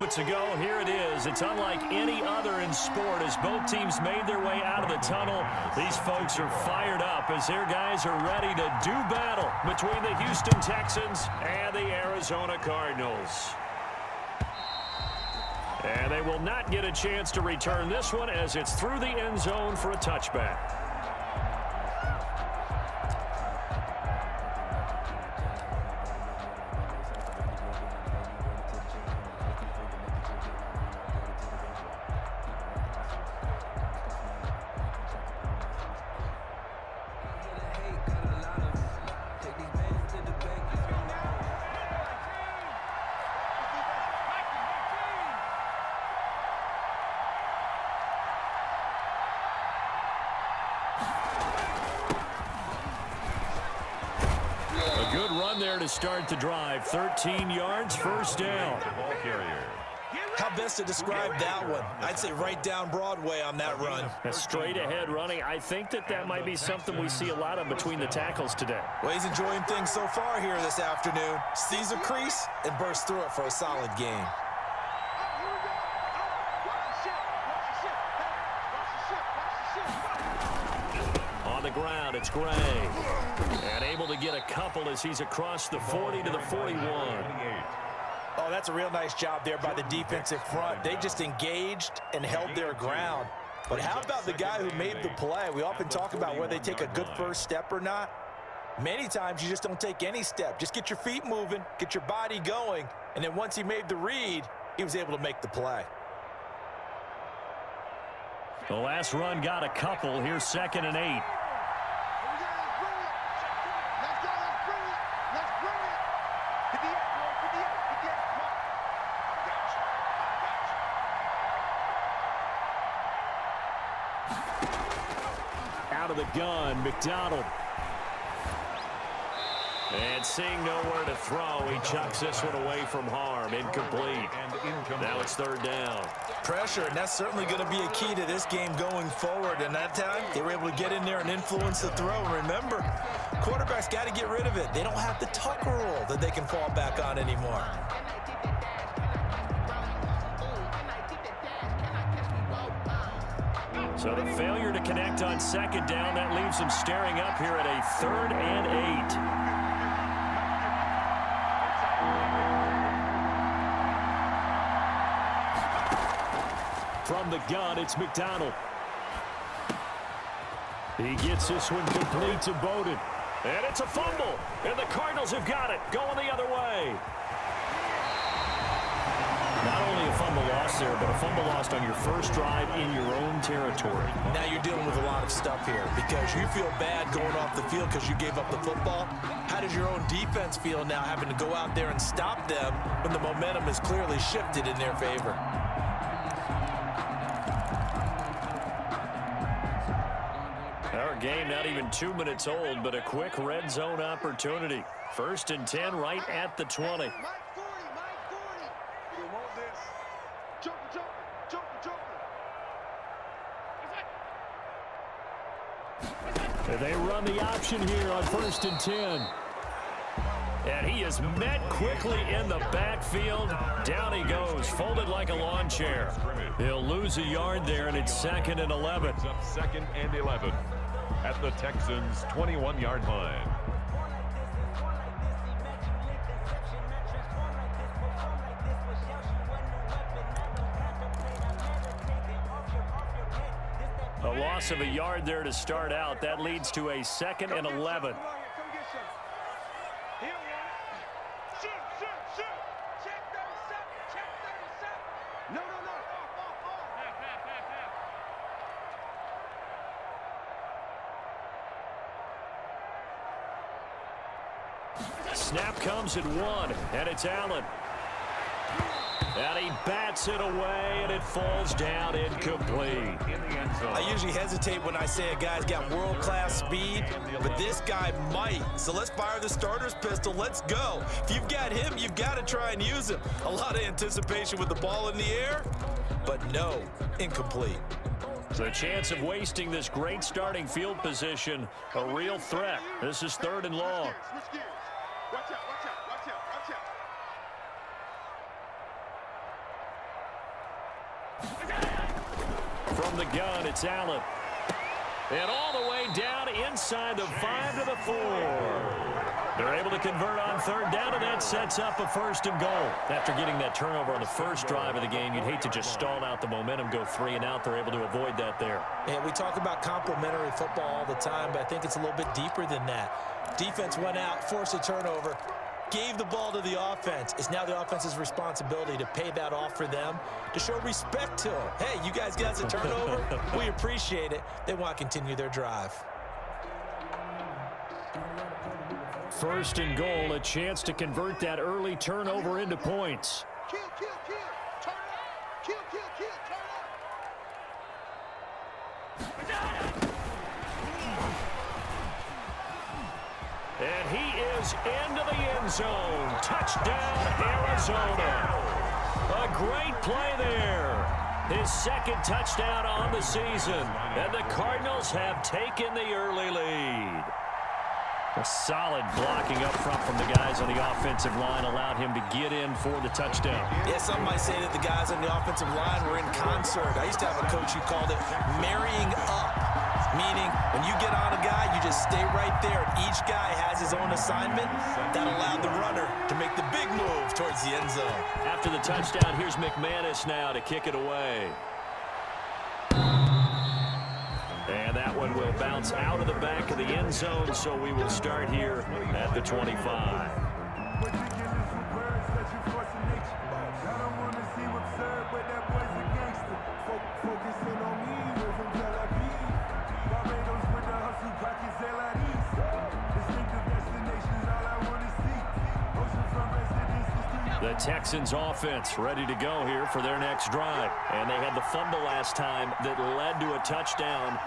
moments ago, here it is. It's unlike any other in sport as both teams made their way out of the tunnel. These folks are fired up as their guys are ready to do battle between the Houston Texans and the Arizona Cardinals. And they will not get a chance to return this one as it's through the end zone for a touchback. Good run there to start the drive. 13 yards, first down. How best to describe that one? I'd say right down Broadway on that run. A straight ahead running. I think that might be something we see a lot of between the tackles today. Well, he's enjoying things so far here this afternoon. Sees a crease and bursts through it for a solid gain. On the ground, it's Gray. And able to get a couple as he's across the 40 to the 41. Oh, that's a real nice job there by the defensive front. They just engaged and held their ground. But how about the guy who made the play? We often talk about whether they take a good first step or not. Many times you just don't take any step. Just get your feet moving, get your body going, and then once he made the read, he was able to make the play. The last run got a couple. Here's 2nd and 8. Out of the gun, McDonald. And seeing nowhere to throw, he chucks this one away from harm. Incomplete. Now it's 3rd down. Pressure, and that's certainly going to be a key to this game going forward. And that time, they were able to get in there and influence the throw. And remember, quarterbacks got to get rid of it. They don't have the tuck rule that they can fall back on anymore. So the failure to connect on 2nd down, that leaves them staring up here at a 3rd and 8. From the gun, it's McDonald. He gets this one complete to Bowden. And it's a fumble. And the Cardinals have got it. Going the other way. Not only a fumble loss there, but a fumble lost on your first drive in your own territory. Now you're dealing with a lot of stuff here because you feel bad going off the field because you gave up the football. How does your own defense feel now having to go out there and stop them when the momentum is clearly shifted in their favor? Our game not even 2 minutes old, but a quick red zone opportunity. 1st and 10 right at the 20. They run the option here on 1st and 10. And he is met quickly in the backfield. Down he goes, folded like a lawn chair. He'll lose a yard there, and it's 2nd and 11. It's up 2nd and 11 at the Texans' 21-yard line. A loss of a yard there to start out. That leads to a 2nd and 11. Snap comes at 1, and it's Allen. And he bats it away, and it falls down incomplete. I usually hesitate when I say a guy's got world-class speed, but this guy might. So let's fire the starter's pistol. Let's go. If you've got him, you've got to try and use him. A lot of anticipation with the ball in the air, but no, incomplete. The chance of wasting this great starting field position, a real threat. This is 3rd and long. Watch out, watch out, watch out, watch out. From the gun, it's Allen. And all the way down inside the 5 to the 4. They're able to convert on third down, and that sets up a 1st and goal. After getting that turnover on the first drive of the game, you'd hate to just stall out the momentum, go 3 and out. They're able to avoid that there. Yeah, we talk about complementary football all the time, but I think it's a little bit deeper than that. Defense went out, forced a turnover, gave the ball to the offense. It's now the offense's responsibility to pay that off for them, to show respect to them. Hey, you guys got a turnover? We appreciate it. They want to continue their drive. 1st and goal, a chance to convert that early turnover into points. Kill, kill, kill. Turn up. Kill, kill, kill. Turn up. And he is into the end zone. Touchdown, Arizona. A great play there. His 2nd touchdown on the season. And the Cardinals have taken the early lead. A solid blocking up front from the guys on the offensive line allowed him to get in for the touchdown. Yeah, some might say that the guys on the offensive line were in concert. I used to have a coach who called it marrying up, meaning when you get on a guy, you just stay right there, and each guy has his own assignment. That allowed the runner to make the big move towards the end zone. After the touchdown, here's McManus now to kick it away. And that one will bounce out of the back of the end zone, so we will start here at the 25. The Texans offense ready to go here for their next drive. And they had the fumble last time that led to a touchdown.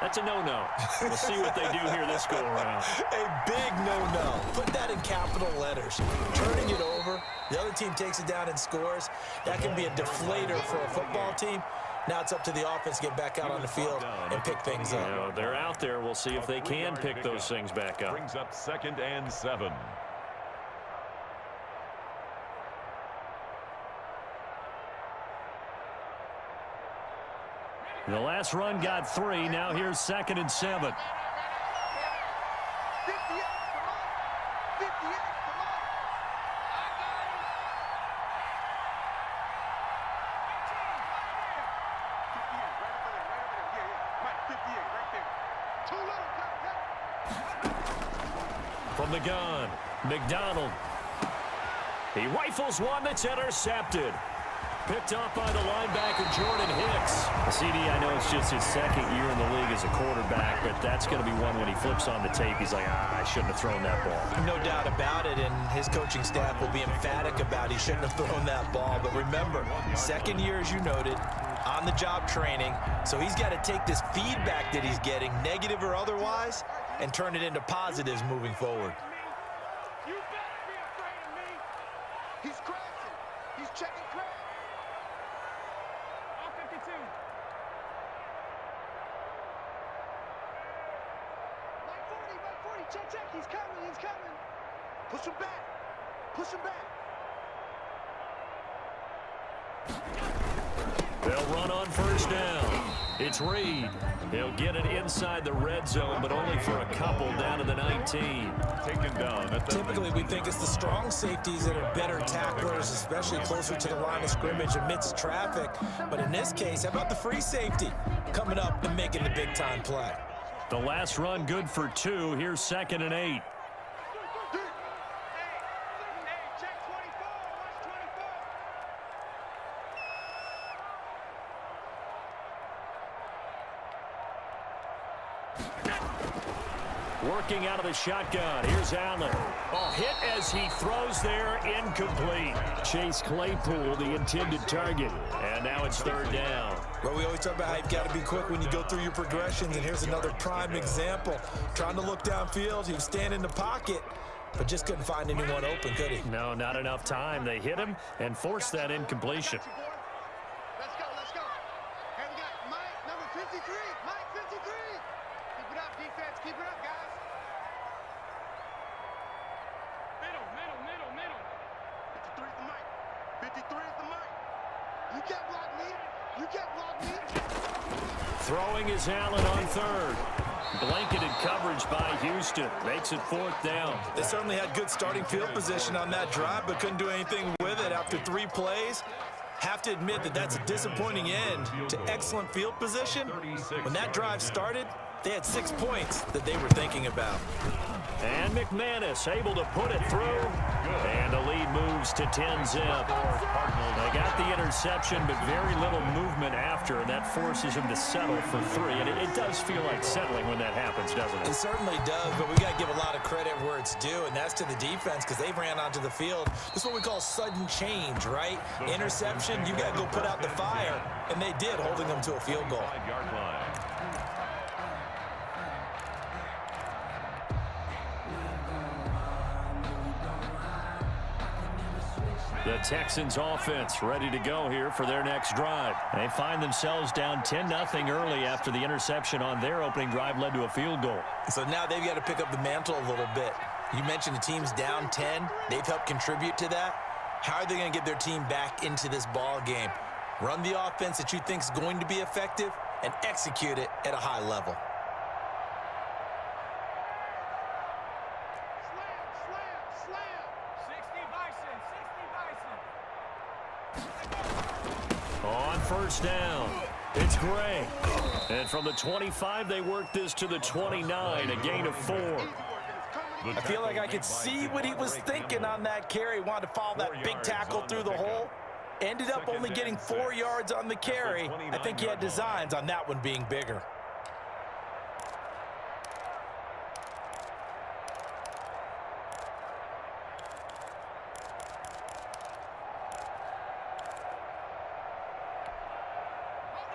That's a no-no. We'll see what they do here this go-around. A big no-no. Put that in capital letters. Turning it over, the other team takes it down and scores. That can be a deflator for a football team. Now it's up to the offense to get back out on the field and pick things up. You know, they're out there. We'll see if they can pick those things back up. Brings up 2nd and 7. The last run got 3. Now here's 2nd and 7. From the gun, McDonald. He rifles one that's intercepted. Picked up by the linebacker, Jordan Hicks. CD, I know it's just his 2nd year in the league as a quarterback, but that's going to be one when he flips on the tape. He's like, I shouldn't have thrown that ball. No doubt about it, and his coaching staff will be emphatic about he shouldn't have thrown that ball. But remember, 2nd year, as you noted, on-the-job training, so he's got to take this feedback that he's getting, negative or otherwise, and turn it into positives moving forward. You better be afraid of me. He's crashing. He's checking crash. All 52. Right 40. Check. He's coming. Push him back. They'll run on 1st down. It's Reed. He'll get it inside the red zone, but only for a couple down to the 19. Taken down at the Typically, we think it's the strong safeties that are better tacklers, especially closer to the line of scrimmage amidst traffic. But in this case, how about the free safety coming up and making the big-time play? The last run good for 2. Here's 2nd and 8. Working out of the shotgun. Here's Allen. Oh, hit as he throws there, incomplete. Chase Claypool, the intended target. And now it's 3rd down. Well, we always talk about how you've got to be quick when you go through your progressions, and here's another prime example. Trying to look downfield, he was standing in the pocket, but just couldn't find anyone open, could he? No, not enough time. They hit him and forced that incompletion. Let's go. Hey, we got Mike, number 53. Mike, 53. Keep it up, defense. Keep it up, guys. Middle. 53 is the Mike. 53 is the Mike. You can't block me. You can't block me. Throwing is Allen on third. Blanketed coverage by Houston. Makes it fourth down. They certainly had good starting field position on that drive, but couldn't do anything with it after 3 plays. Have to admit that that's a disappointing end to excellent field position. When that drive started, they had 6 points that they were thinking about. And McManus able to put it through. And the lead moves to 10-zip. They got the interception, but very little movement after, and that forces them to settle for 3. And it does feel like settling when that happens, doesn't it? It certainly does, but we got to give a lot of credit where it's due, and that's to the defense because they ran onto the field. This is what we call sudden change, right? Interception, you got to go put out the fire, and they did, holding them to a field goal. The Texans offense ready to go here for their next drive. They find themselves down 10-0 early after the interception on their opening drive led to a field goal. So now they've got to pick up the mantle a little bit. You mentioned the team's down 10. They've helped contribute to that. How are they going to get their team back into this ball game? Run the offense that you think is going to be effective and execute it at a high level. First down. It's Gray. And from the 25, they work this to the 29, a gain of 4. I feel like I could see what he was thinking on that carry. Wanted to follow that big tackle through the hole. Ended up only getting 4 yards on the carry. I think he had designs on that one being bigger.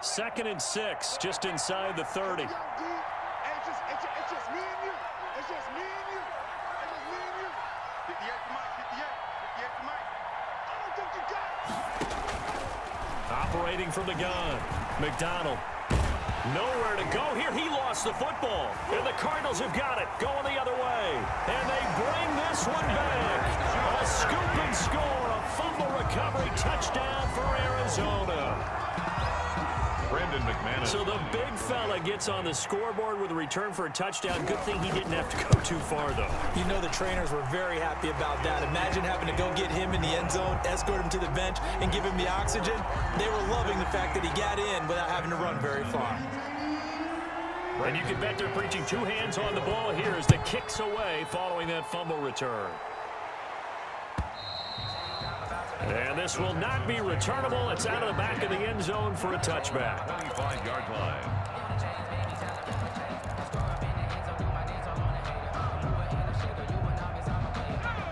Second and 6, just inside the 30. It's just me and you. It's just me and you. It's just me and you. 58 to Mike. 58 to Mike. I don't think you got it. Operating from the gun. McDonald. Nowhere to go here. He lost the football. And the Cardinals have got it. Going the other way. And they bring this one back. A scoop and score. A fumble recovery touchdown for Arizona. Brandon McManus. So the big fella gets on the scoreboard with a return for a touchdown. Good thing he didn't have to go too far, though. You know the trainers were very happy about that. Imagine having to go get him in the end zone, escort him to the bench, and give him the oxygen. They were loving the fact that he got in without having to run very far. And you can bet they're preaching 2 hands on the ball here as the kicks away following that fumble return. And this will not be returnable. It's out of the back of the end zone for a touchback. 25-yard line.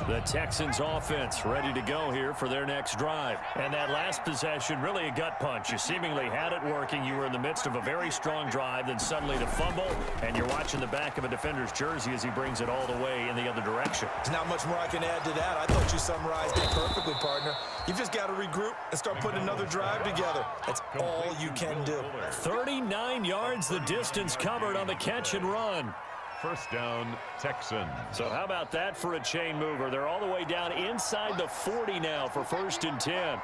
The Texans offense ready to go here for their next drive. And that last possession, really a gut punch. You seemingly had it working. You were in the midst of a very strong drive, then suddenly the fumble, and you're watching the back of a defender's jersey as he brings it all the way in the other direction. There's not much more I can add to that. I thought you summarized it perfectly, partner. You've just got to regroup and start putting another drive together. That's all you can do. 39 yards the distance covered on the catch and run. First down, Texans. So how about that for a chain mover? They're all the way down inside the 40 now for 1st and 10.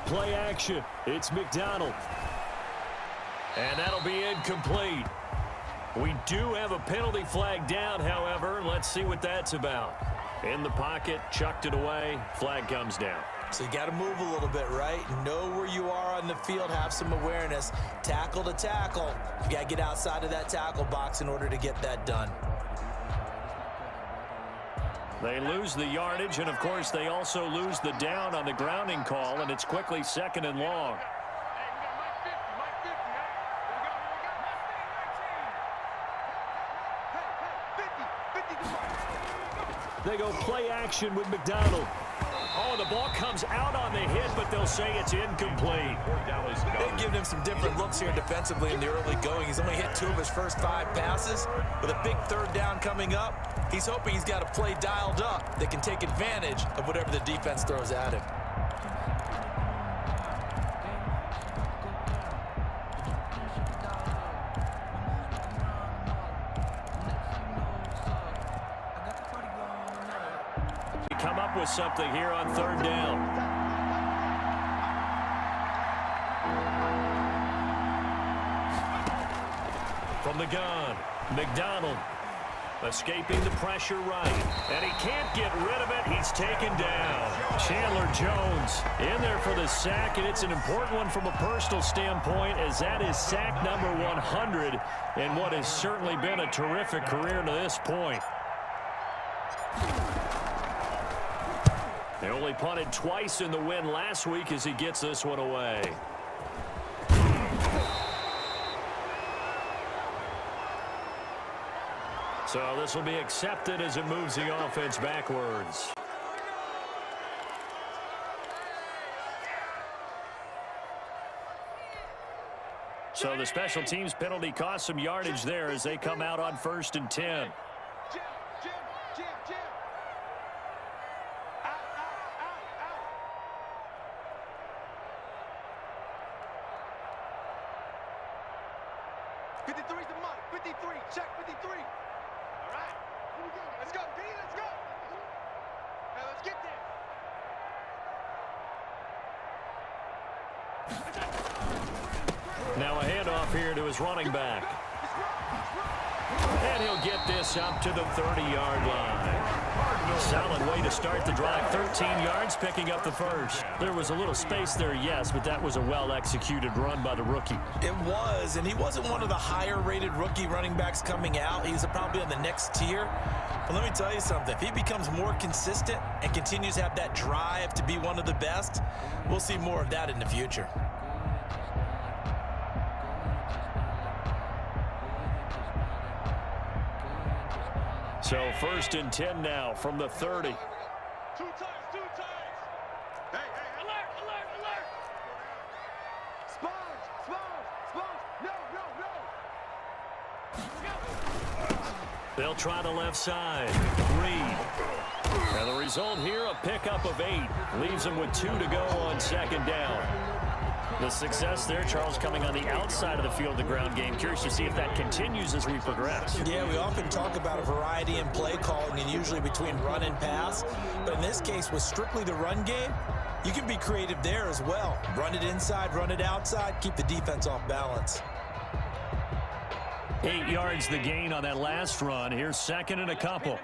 Play action. It's McDonald. And that'll be incomplete. We do have a penalty flag down, however. Let's see what that's about. In the pocket, chucked it away. Flag comes down. So you got to move a little bit, right? Know where you are on the field, have some awareness. Tackle to tackle. You got to get outside of that tackle box in order to get that done. They lose the yardage, and of course they also lose the down on the grounding call, and it's quickly 2nd and long. They go play action with McDonald. Oh, the ball comes out on the hit, but they'll say it's incomplete. They've given him some different looks here defensively in the early going. He's only hit 2 of his first 5 passes. With a big 3rd down coming up, he's hoping he's got a play dialed up that can take advantage of whatever the defense throws at him. Come up up with something here on third down. From the gun, McDonald escaping the pressure right, and he can't get rid of it. He's taken down. Chandler Jones in there for the sack, and it's an important one from a personal standpoint, as that is sack number 100 in what has certainly been a terrific career to this point. They only punted twice in the win last week as he gets this one away. So this will be accepted as it moves the offense backwards. So the special teams penalty cost some yardage there as they come out on 1st and 10. Jim. Out. 53's the mark. 53. Check 53. All right. Here we go. Let's go, D. Let's go. Now let's get there. Now a handoff here to his running back. And he'll get this up to the 30-yard line. Solid way to start the drive. 13 yards, picking up the first. There was a little space there, yes, but that was a well-executed run by the rookie. It was, and he wasn't one of the higher-rated rookie running backs coming out. He's probably on the next tier. But let me tell you something. If he becomes more consistent and continues to have that drive to be one of the best, we'll see more of that in the future. So 1st and 10 now from the 30. Two times. Hey, alert. Sponge. No. They'll try the left side. Reed. And the result here, a pickup of 8. Leaves them with 2 to go on 2nd down. The success there, Charles, coming on the outside of the field, the ground game. Curious to see if that continues as we progress. Yeah, we often talk about a variety in play calling and usually between run and pass. But in this case, with strictly the run game, you can be creative there as well. Run it inside, run it outside, keep the defense off balance. 8 yards the gain on that last run. Here's 2nd and a couple.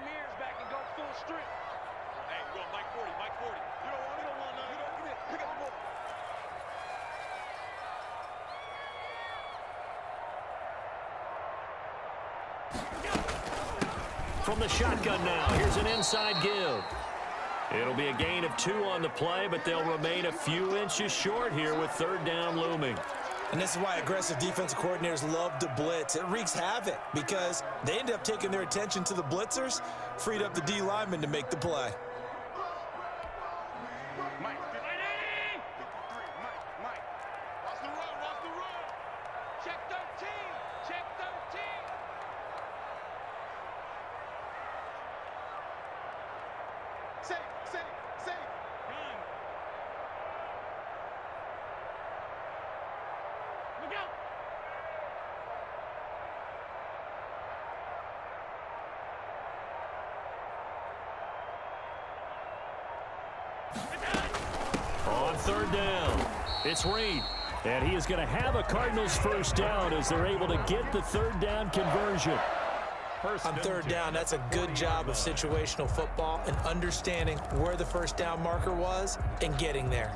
From the shotgun now, here's an inside give. It'll be a gain of 2 on the play, but they'll remain a few inches short here with 3rd down looming. And this is why aggressive defensive coordinators love to blitz. It wreaks havoc because they end up taking their attention to the blitzers, freed up the D lineman to make the play. Mike. Watch the run. Check 13. Safe. Run. Look out. On 3rd down, it's Reed. And he is going to have a Cardinals 1st down as they're able to get the 3rd down conversion. On 3rd down, that's a good job of situational football and understanding where the 1st down marker was and getting there.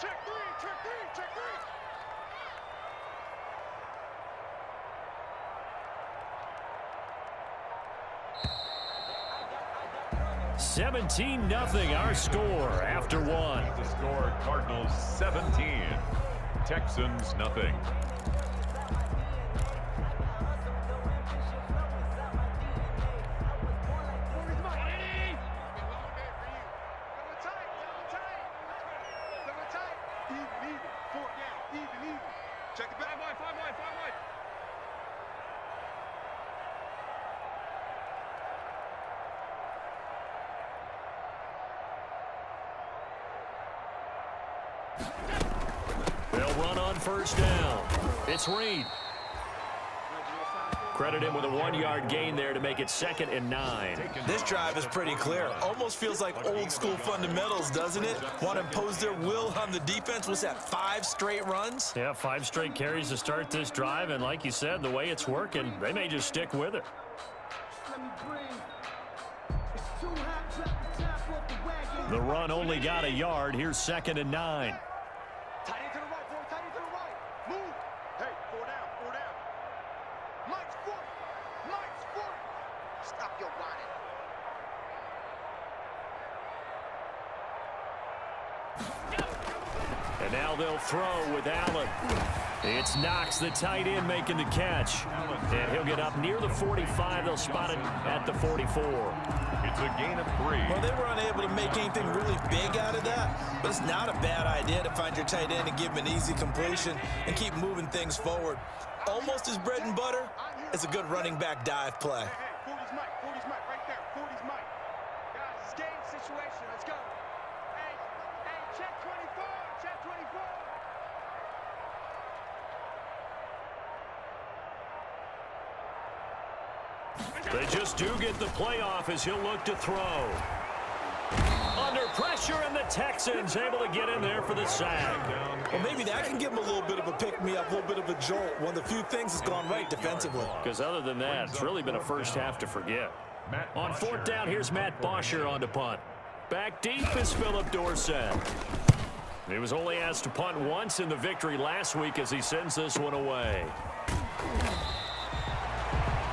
Check three. 17-0 our score after 1. The score, Cardinals 17, Texans nothing. Check it back. 5 wide. They'll run on on first down. It's Reed. Credit him with a 1-yard gain there to make it 2nd and 9. This drive is pretty clear. Almost feels like old school fundamentals, doesn't it? Want to impose their will on the defense. What's that, 5 straight runs? Yeah, 5 straight carries to start this drive. And like you said, the way it's working, they may just stick with it. The run only got a yard. Here's 2nd and 9. Tight end to the right, boy. Tight end to the right. Move. Hey, 4 down, 4 down. Mike's foot. Mike's foot. Stop your whining. And now they'll throw with Allen. It's Knox, the tight end, making the catch. And he'll get up near the 45. They'll spot it at the 44. It's a gain of 3. Well, they were unable to make anything really big out of that, but it's not a bad idea to find your tight end and give him an easy completion and keep moving things forward. Almost as bread and butter as a good running back dive play. Hey, 40's Mike. 40's Mike right there. 40's Mike. Guys, it's game situation. Let's go. Hey, check 24. Check 24. They just do get the playoff as he'll look to throw. Under pressure, and the Texans able to get in there for the sack. Well, maybe that can give him a little bit of a pick-me-up, a little bit of a jolt. One of the few things that's gone right defensively. Because other than that, it's really been a first half to forget. On 4th down, here's Matt Bosher on to punt. Back deep is Philip Dorsett. He was only asked to punt once in the victory last week as he sends this one away.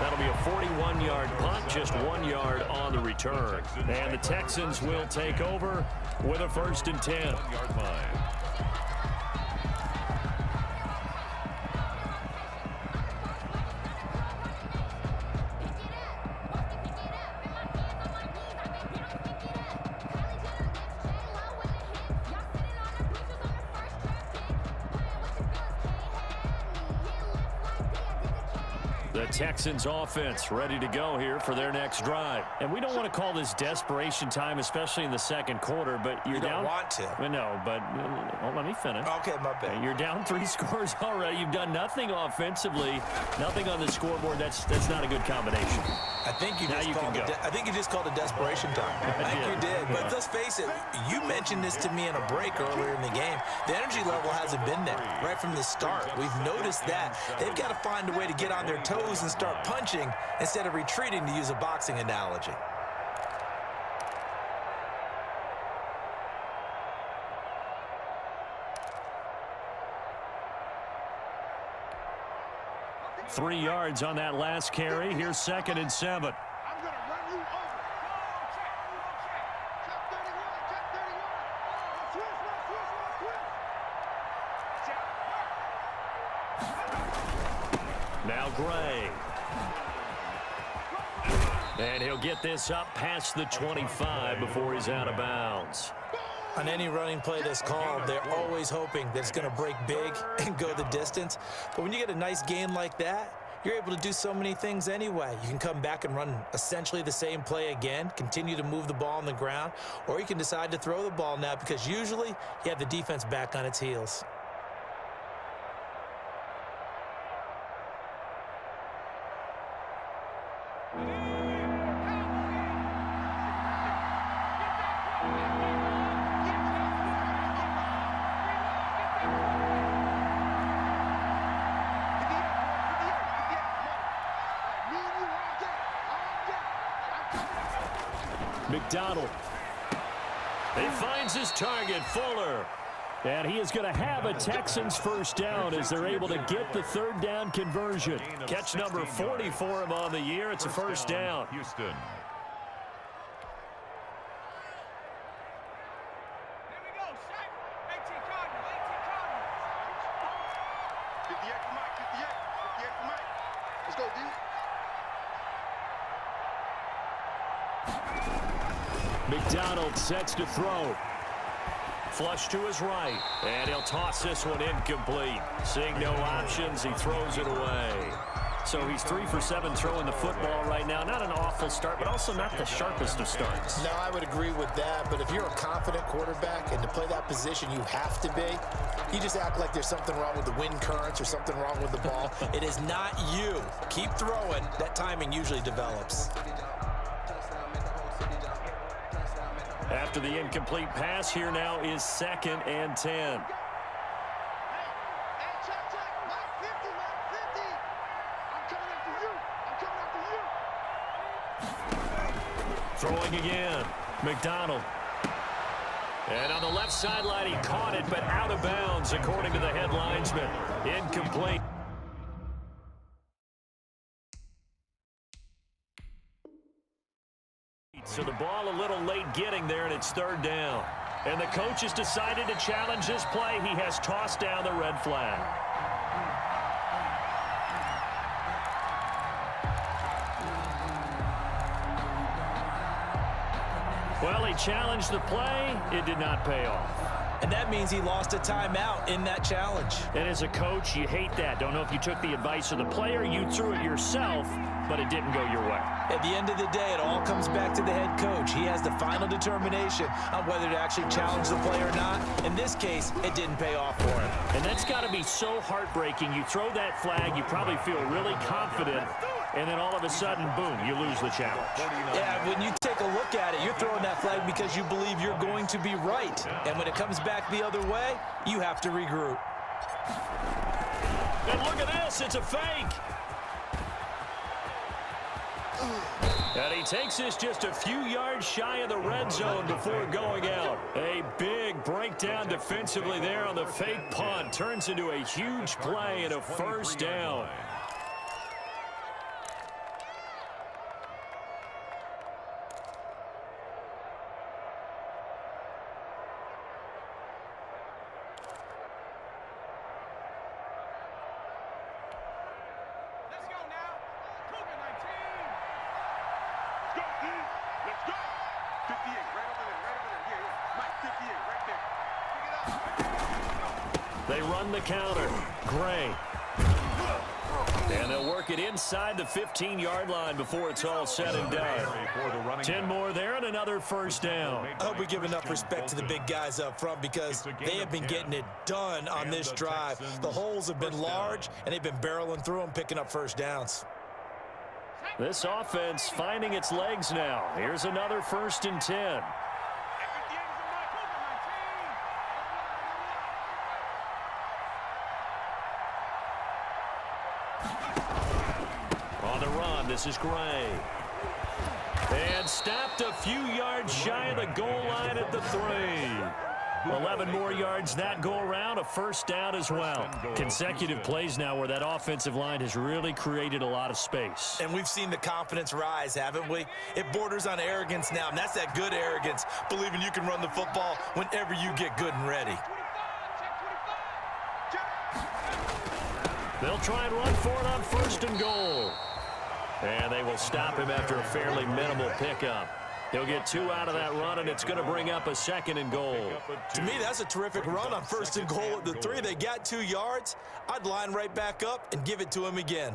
That'll be a 41-yard punt, just 1 yard on the return. And the Texans will take over with a 1st and 10. 1-yard line. The Texans offense ready to go here for their next drive. And we don't want to call this desperation time, especially in the 2nd quarter, but you're down. You don't want to. Well, no, but well, let me finish. Okay, my bad. You're down 3 scores already. You've done nothing offensively, nothing on the scoreboard. That's not a good combination. I think you just called it desperation time. I think you did. But let's face it, you mentioned this to me in a break earlier in the game. The energy level hasn't been there right from the start. We've noticed that. They've got to find a way to get on their toes and start punching instead of retreating, to use a boxing analogy. Three yards on that last carry. Here's 2nd and 7. I'm going to run you over. Check 31. Check 31. Switch. Now Gray. And he'll get this up past the 25 before he's out of bounds. On any running play that's called, they're always hoping that it's going to break big and go the distance. But when you get a nice gain like that, you're able to do so many things anyway. You can come back and run essentially the same play again, continue to move the ball on the ground, or you can decide to throw the ball now because usually you have the defense back on its heels. McDonald. He finds his target, Fuller. And he is going to have a Texans first down as they're able to get the 3rd down conversion. Catch number 40 for him on the year. It's a first down. Houston. Here we go, Shaq. 18 Cardinals. 58 for Mike. 58 for Mike. Let's go, D. McDonald sets to throw. Flush to his right. And he'll toss this one incomplete. Seeing no options, he throws it away. So he's 3 for 7 throwing the football right now. Not an awful start, but also not the sharpest of starts. No, I would agree with that. But if you're a confident quarterback and to play that position you have to be, you just act like there's something wrong with the wind currents or something wrong with the ball. It is not you. Keep throwing. That timing usually develops. After the incomplete pass, here now is 2nd and 10. Throwing again. McDonald. And on the left sideline, he caught it, but out of bounds, according to the head linesman. Incomplete. So the ball a little late getting there, and it's 3rd down. And the coach has decided to challenge this play. He has tossed down the red flag. Well, he challenged the play. It did not pay off. And that means he lost a timeout in that challenge. And as a coach, you hate that. Don't know if you took the advice of the player. You threw it yourself, but it didn't go your way. At the end of the day, it all comes back to the head coach. He has the final determination on whether to actually challenge the play or not. In this case, it didn't pay off for him. And that's got to be so heartbreaking. You throw that flag, you probably feel really confident, and then all of a sudden, boom, you lose the challenge. Yeah, when you take a look at it, you're throwing that flag because you believe you're going to be right. And when it comes back the other way, you have to regroup. And look at this, it's a fake. And he takes this just a few yards shy of the red zone before going out. A big breakdown defensively there on the fake punt. Turns into a huge play and a 1st down. They run the counter. Gray. And they'll work it inside the 15-yard line before it's all said and done. 10 more there and another 1st down. I hope we give enough respect to the big guys up front because they have been getting it done on this drive. The holes have been large, and they've been barreling through them, picking up 1st downs. This offense finding its legs now. Here's another 1st and 10. On the run, this is Gray. And stopped a few yards shy of the goal line at the 3. 11 more yards that go around, a 1st down as well. Consecutive plays now where that offensive line has really created a lot of space. And we've seen the confidence rise, haven't we? It borders on arrogance now, and that's that good arrogance, believing you can run the football whenever you get good and ready. They'll try and run for it on 1st and goal. And they will stop him after a fairly minimal pickup. He'll get 2 out of that run, and it's going to bring up a 2nd and goal. To me, that's a terrific run on 1st and goal at the 3. They got 2 yards. I'd line right back up and give it to him again.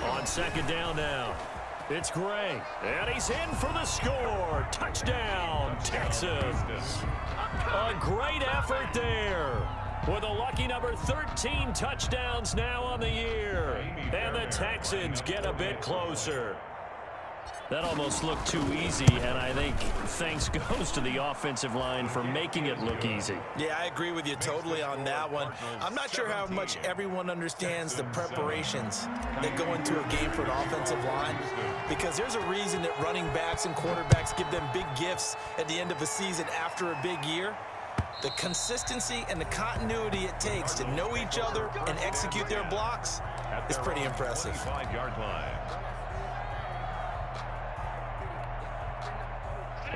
On 2nd down now. It's Gray, and he's in for the score. Touchdown, Texans. A great effort there. With a lucky number 13 touchdowns now on the year. And the Texans get a bit closer. That almost looked too easy, and I think thanks goes to the offensive line for making it look easy. Yeah, I agree with you totally on that one. I'm not sure how much everyone understands the preparations that go into a game for an offensive line, because there's a reason that running backs and quarterbacks give them big gifts at the end of a season after a big year. The consistency and the continuity it takes to know each other and execute their blocks is pretty impressive. 5-yard line.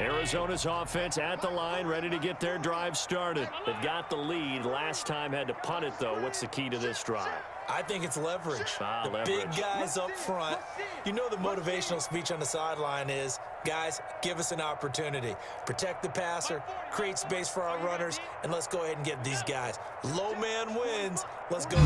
Arizona's offense at the line, ready to get their drive started. They've got the lead. Last time had to punt it, though. What's the key to this drive? I think it's leverage. The Leverage. big guys up front. You know the motivational speech on the sideline is, guys, give us an opportunity. Protect the passer, create space for our runners, and let's go ahead and get these guys. Low man wins. Let's go.